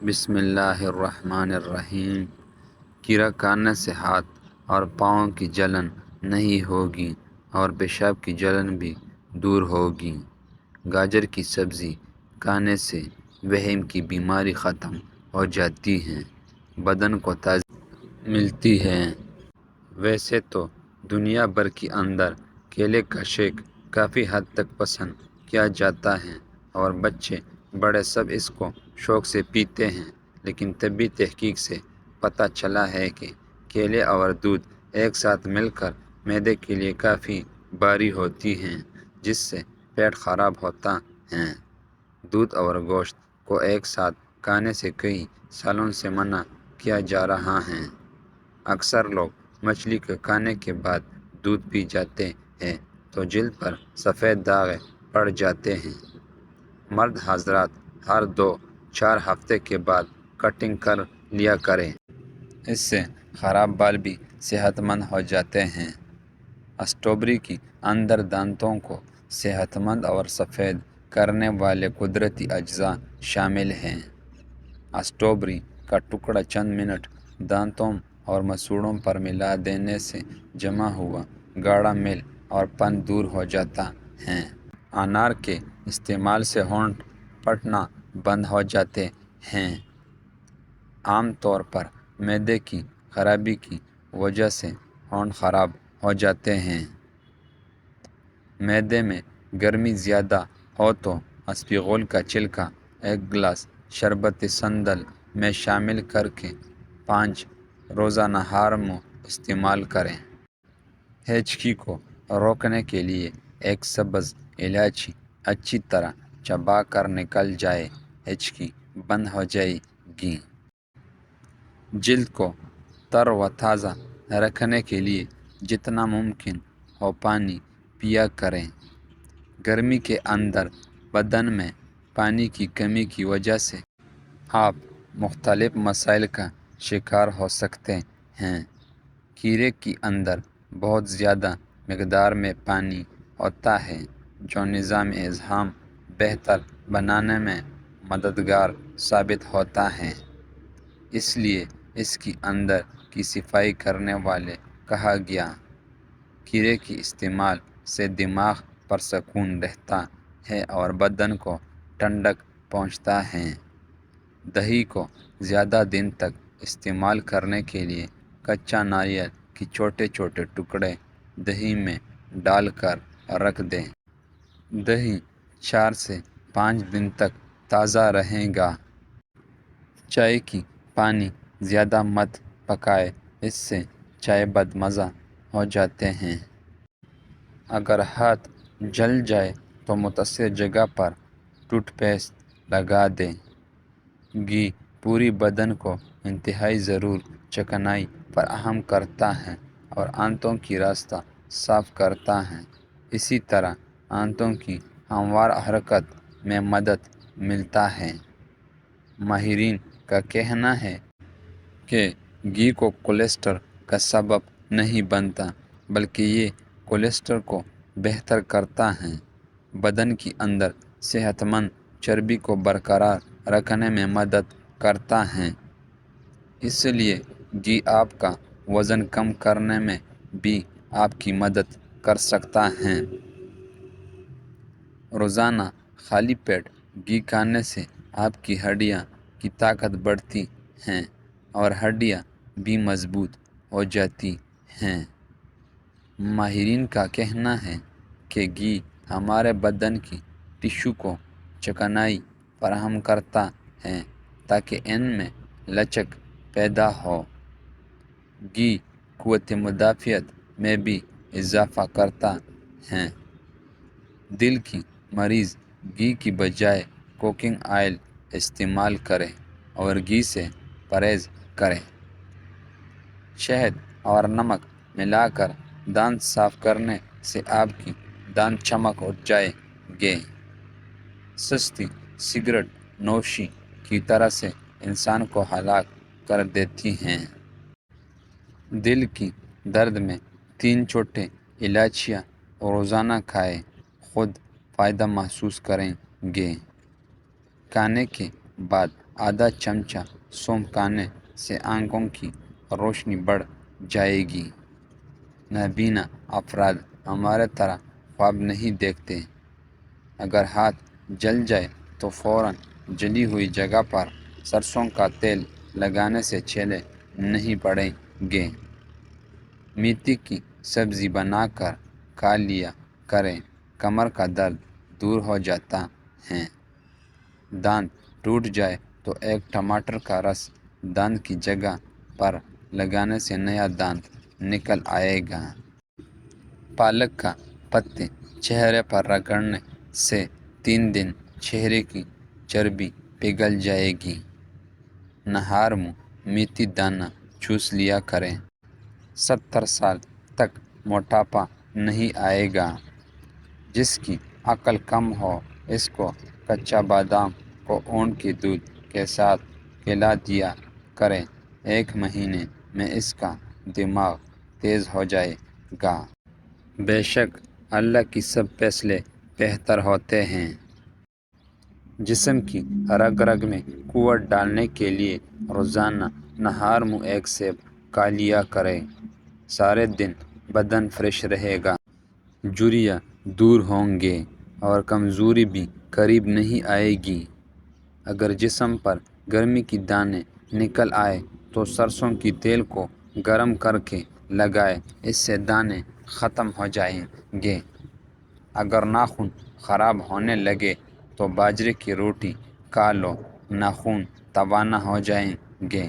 بسم اللہ الرحمن الرحیم۔ کیڑا کاٹنے سے ہاتھ اور پاؤں کی جلن نہیں ہوگی اور پیشاب کی جلن بھی دور ہوگی۔ گاجر کی سبزی کھانے سے وہم کی بیماری ختم ہو جاتی ہے، بدن کو تازگی ملتی ہے۔ ویسے تو دنیا بھر کے اندر کیلے کا شیک کافی حد تک پسند کیا جاتا ہے اور بچے بڑے سب اس کو شوق سے پیتے ہیں، لیکن طبی تحقیق سے پتہ چلا ہے کہ کیلے اور دودھ ایک ساتھ مل کر معدے کے لیے کافی بھاری ہوتی ہیں، جس سے پیٹ خراب ہوتا ہے۔ دودھ اور گوشت کو ایک ساتھ کھانے سے کئی سالوں سے منع کیا جا رہا ہے۔ اکثر لوگ مچھلی کے کھانے کے بعد دودھ پی جاتے ہیں تو جلد پر سفید داغ پڑ جاتے ہیں۔ مرد حضرات ہر 2-4 ہفتے کے بعد کٹنگ کر لیا کریں، اس سے خراب بال بھی صحت مند ہو جاتے ہیں۔ اسٹرابیری کے اندر دانتوں کو صحت مند اور سفید کرنے والے قدرتی اجزاء شامل ہیں۔ اسٹرابیری کا ٹکڑا چند منٹ دانتوں اور مسوڑھوں پر ملا دینے سے جمع ہوا گاڑھا میل اور پن دور ہو جاتا ہے۔ انار کے استعمال سے ہونٹ پھٹنا بند ہو جاتے ہیں۔ عام طور پر معدے کی خرابی کی وجہ سے ہونٹ خراب ہو جاتے ہیں۔ معدے میں گرمی زیادہ ہو تو اسپغول کا چھلکا ایک گلاس شربت سندل میں شامل کر کے 5 روزہ نہار میں استعمال کریں۔ ہیچکی کو روکنے کے لیے ایک سبز الائچی اچھی طرح چبا کر نکل جائے، ہیچکی بند ہو جائے گی۔ جلد کو تر و تازہ رکھنے کے لیے جتنا ممکن ہو پانی پیا کریں۔ گرمی کے اندر بدن میں پانی کی کمی کی وجہ سے آپ مختلف مسائل کا شکار ہو سکتے ہیں۔ کیڑے کے اندر بہت زیادہ مقدار میں پانی ہوتا ہے، جو نظام ہضم بہتر بنانے میں مددگار ثابت ہوتا ہے۔ اس لیے اس کے اندر کی صفائی کرنے والے کہا گیا۔ کیڑے کے استعمال سے دماغ پرسکون رہتا ہے اور بدن کو ٹھنڈک پہنچتا ہے۔ دہی کو زیادہ دن تک استعمال کرنے کے لیے کچا ناریل کے چھوٹے چھوٹے ٹکڑے دہی میں ڈال کر رکھ دیں۔ دہی 4 سے 5 دن تک تازہ رہے گا۔ چائے کی پانی زیادہ مت پکائیں، اس سے چائے بد مزہ ہو جاتے ہیں۔ اگر ہاتھ جل جائے تو متاثرہ جگہ پر ٹوتھ پیسٹ لگا دیں۔ گھی پورے بدن کو انتہائی ضرور چکنائی فراہم کرتا ہے اور آنتوں کی راستہ صاف کرتا ہے۔ اسی طرح آنتوں کی ہموار حرکت میں مدد ملتا ہے۔ ماہرین کا کہنا ہے کہ گھی کو کولیسٹرول کا سبب نہیں بنتا، بلکہ یہ کولیسٹرول کو بہتر کرتا ہے۔ بدن کے اندر صحت مند چربی کو برقرار رکھنے میں مدد کرتا ہے۔ اس لیے گھی آپ کا وزن کم کرنے میں بھی آپ کی مدد کر سکتا ہے۔ روزانہ خالی پیٹ گھی کھانے سے آپ کی ہڈیوں کی طاقت بڑھتی ہے اور ہڈیاں بھی مضبوط ہو جاتی ہیں۔ ماہرین کا کہنا ہے کہ گھی ہمارے بدن کی ٹشو کو چکنائی فراہم کرتا ہے تاکہ ان میں لچک پیدا ہو۔ گھی قوت مدافعت میں بھی اضافہ کرتا ہے۔ دل کے مریض گھی کی بجائے کوکنگ آئل استعمال کریں اور گھی سے پرہیز کریں۔ شہد اور نمک ملا کر دانت صاف کرنے سے آپ کے دانت چمک جائیں گے۔ سستی سگریٹ نوشی کی طرح سے انسان کو ہلاک کر دیتی ہے۔ دل کے درد میں 3 چھوٹی الائچیاں روزانہ کھائیں، خود فائدہ محسوس کریں گے۔ کھانے کے بعد آدھا چمچہ سونف کھانے سے آنکھوں کی روشنی بڑھ جائے گی۔ نابینا افراد ہمارے طرح خواب نہیں دیکھتے۔ اگر ہاتھ جل جائے تو فوراً جلی ہوئی جگہ پر سرسوں کا تیل لگانے سے چھالے نہیں پڑیں گے۔ میتھی کی سبزی بنا کر کھا لیا کریں، کمر کا درد دور ہو جاتا ہے۔ دانت ٹوٹ جائے تو ایک ٹماٹر کا رس دانت کی جگہ پر لگانے سے نیا دانت نکل آئے گا۔ پالک کا پتے چہرے پر رگڑنے سے 3 دن چہرے کی چربی پگھل جائے گی۔ نہار منہ میتھی دانہ چوس لیا کریں۔ 70 سال تک موٹاپا نہیں آئے گا۔ جس کی عقل کم ہو اس کو کچا بادام کو اونٹ کے دودھ کے ساتھ کھلا دیا کریں، 1 مہینے میں اس کا دماغ تیز ہو جائے گا۔ بے شک اللہ کی سب فیصلے بہتر ہوتے ہیں۔ جسم کی رگ رگ میں قوت ڈالنے کے لیے روزانہ نہار منہ 1 سیب کھا لیا کریں، سارے دن بدن فریش رہے گا۔ جھریاں دور ہوں گے اور کمزوری بھی قریب نہیں آئے گی۔ اگر جسم پر گرمی کے دانے نکل آئے تو سرسوں کے تیل کو گرم کر کے لگائیں، اس سے دانے ختم ہو جائیں گے۔ اگر ناخن خراب ہونے لگے تو باجرے کی روٹی کھا لو، ناخن توانا ہو جائیں گے۔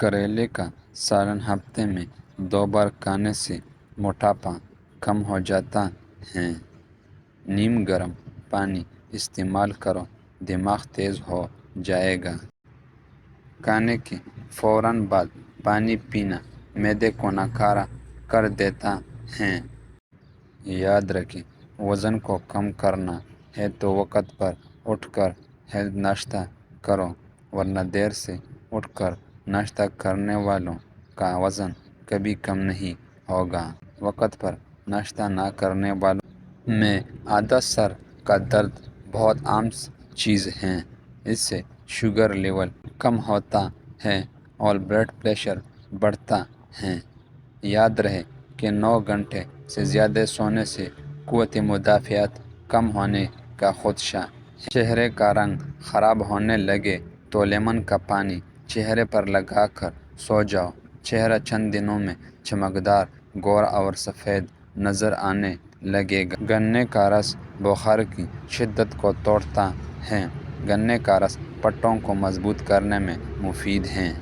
کریلے کا سالن ہفتے میں 2 بار کھانے سے موٹاپا کم ہو جاتا ہے۔ نیم گرم پانی استعمال کرو، دماغ تیز ہو جائے گا۔ کھانے کے فوراً بعد پانی پینا معدے کو ناکارہ کر دیتا ہے۔ یاد رکھیں، وزن کو کم کرنا ہے تو وقت پر اٹھ کر ہیلتھی ناشتہ کرو، ورنہ دیر سے اٹھ کر ناشتہ کرنے والوں کا وزن کبھی کم نہیں ہوگا۔ وقت پر ناشتہ نہ کرنے والوں میں آدھا سر کا درد بہت عام چیز ہے۔ اس سے شوگر لیول کم ہوتا ہے اور بلڈ پریشر بڑھتا ہے۔ یاد رہے کہ 9 گھنٹے سے زیادہ سونے سے قوت مدافعت کم ہونے کا خدشہ ہے۔ چہرے کا رنگ خراب ہونے لگے تو لیمن کا پانی چہرے پر لگا کر سو جاؤ، چہرہ چند دنوں میں چمکدار، گورا اور سفید نظر آنے لگے گا۔ گنے کا رس بخار کی شدت کو توڑتا ہے۔ گنے کا رس پٹوں کو مضبوط کرنے میں مفید ہے۔